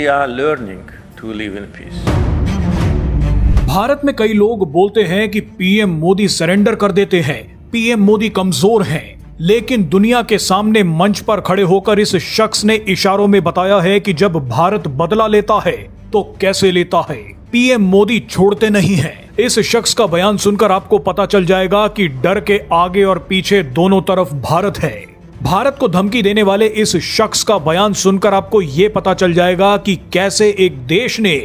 are learning to live in peace. Bharat में कई लोग बोलते हैं कि पीएम मोदी सरेंडर कर देते हैं, पीएम मोदी कमजोर हैं, लेकिन दुनिया के सामने मंच पर खड़े होकर इस शख्स ने इशारों में बताया है कि जब भारत बदला लेता है तो कैसे लेता है। पीएम मोदी छोड़ते नहीं हैं। इस शख्स का बयान सुनकर आपको पता चल जाएगा कि डर के आगे और पीछे दोनों तरफ भारत है। भारत को धमकी देने वाले इस शख्स का बयान सुनकर आपको ये पता चल जाएगा कि कैसे एक देश ने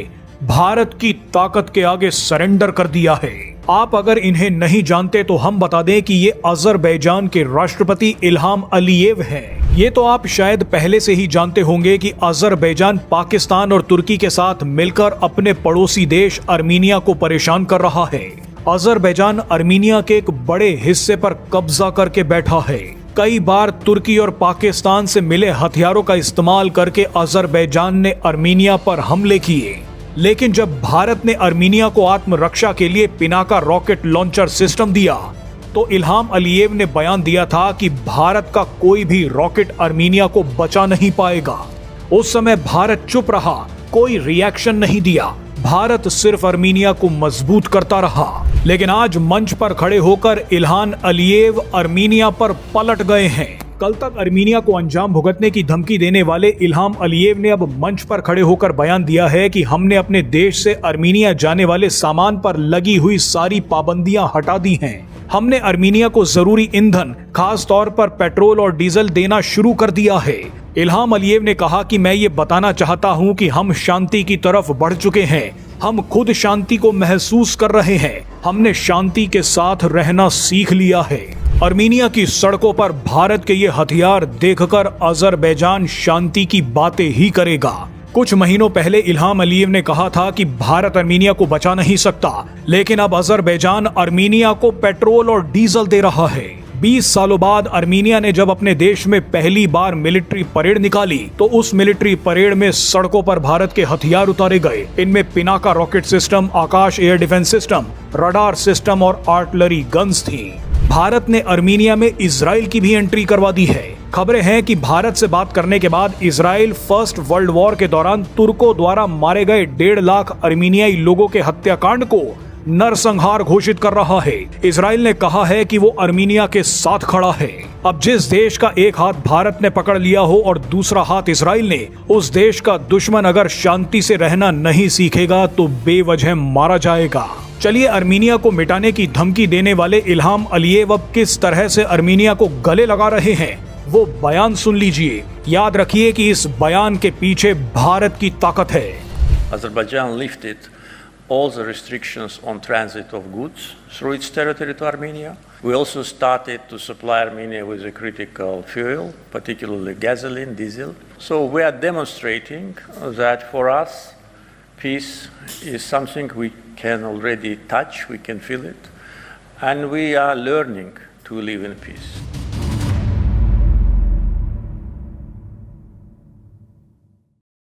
भारत की ताकत के आगे सरेंडर कर दिया है। आप अगर इन्हें नहीं जानते तो हम बता दें कि ये अजरबैजान के राष्ट्रपति इल्हाम अलीयेव हैं। ये तो आप शायद पहले से ही जानते होंगे कि अजरबैजान पाकिस्तान और तुर्की के साथ मिलकर अपने पड़ोसी देश अर्मीनिया को परेशान कर रहा है। अजरबैजान अर्मीनिया के एक बड़े हिस्से पर कब्जा करके बैठा है। कई बार तुर्की और पाकिस्तान से मिले हथियारों का इस्तेमाल करके अजरबैजान ने अर्मीनिया पर हमले किए, लेकिन जब भारत ने अर्मीनिया को आत्मरक्षा के लिए पिनाका रॉकेट लॉन्चर सिस्टम दिया तो इल्हाम अलीयेव ने बयान दिया था कि भारत का कोई भी रॉकेट अर्मीनिया को बचा नहीं पाएगा। उस समय भारत चुप रहा, कोई रिएक्शन नहीं दिया। भारत सिर्फ अर्मीनिया को मजबूत करता रहा। लेकिन आज मंच पर खड़े होकर इल्हाम अलीयेव अर्मीनिया पर पलट गए हैं। कल तक अर्मीनिया को अंजाम भुगतने की धमकी देने वाले इल्हाम अलीयेव ने अब मंच पर खड़े होकर बयान दिया है कि हमने अपने देश से अर्मीनिया जाने वाले सामान पर लगी हुई सारी पाबंदियां हटा दी हैं। हमने अर्मीनिया को जरूरी ईंधन, खास तौर पर पेट्रोल और डीजल देना शुरू कर दिया है। इल्हाम अलीयेव ने कहा कि मैं ये बताना चाहता हूं कि हम शांति की तरफ बढ़ चुके हैं। हम खुद शांति को महसूस कर रहे हैं। हमने शांति के साथ रहना सीख लिया है। अर्मीनिया की सड़कों पर भारत के ये हथियार देखकर अजरबैजान शांति की बातें ही करेगा। कुछ महीनों पहले इल्हाम अलीयेव ने कहा था कि भारत अर्मीनिया को बचा नहीं सकता, लेकिन अब अजरबैजान अर्मीनिया को पेट्रोल और डीजल दे रहा है। 20 सालों बाद अर्मीनिया ने जब अपने देश में पहली बार मिलिट्री परेड निकाली तो उस मिलिट्री परेड में सड़कों पर भारत के हथियार उतारे गए। इनमें Pinaka rocket system, Akash air defence system, radar system और आर्टिलरी गन्स थी। भारत ने अर्मीनिया में इजराइल की भी एंट्री करवा दी है। खबरें हैं कि भारत से बात करने के बाद इजराइल फर्स्ट वर्ल्ड वॉर के दौरान तुर्कों द्वारा मारे गए 1.5 लाख अर्मीनियाई लोगों के हत्याकांड को नरसंहार घोषित कर रहा है। इजराइल ने कहा है कि वो अर्मीनिया के साथ खड़ा है। अब जिस देश का एक हाथ भारत ने पकड़ लिया हो और दूसरा हाथ इजराइल ने, उस देश का दुश्मन अगर शांति से रहना नहीं सीखेगा तो बेवजह मारा जाएगा। चलिए अर्मीनिया को मिटाने की धमकी देने वाले इल्हाम अलीयेव अब किस तरह से अर्मीनिया को गले लगा रहे हैं वो बयान सुन लीजिए। याद रखिए कि इस बयान के पीछे भारत की ताकत है। Azerbaijan lifted all the restrictions on transit of goods through its territory to Armenia. We also started to supply Armenia with a critical fuel, particularly gasoline, diesel. So we are demonstrating that for us, peace is something we can already touch, we can feel it, and we are learning to live in peace.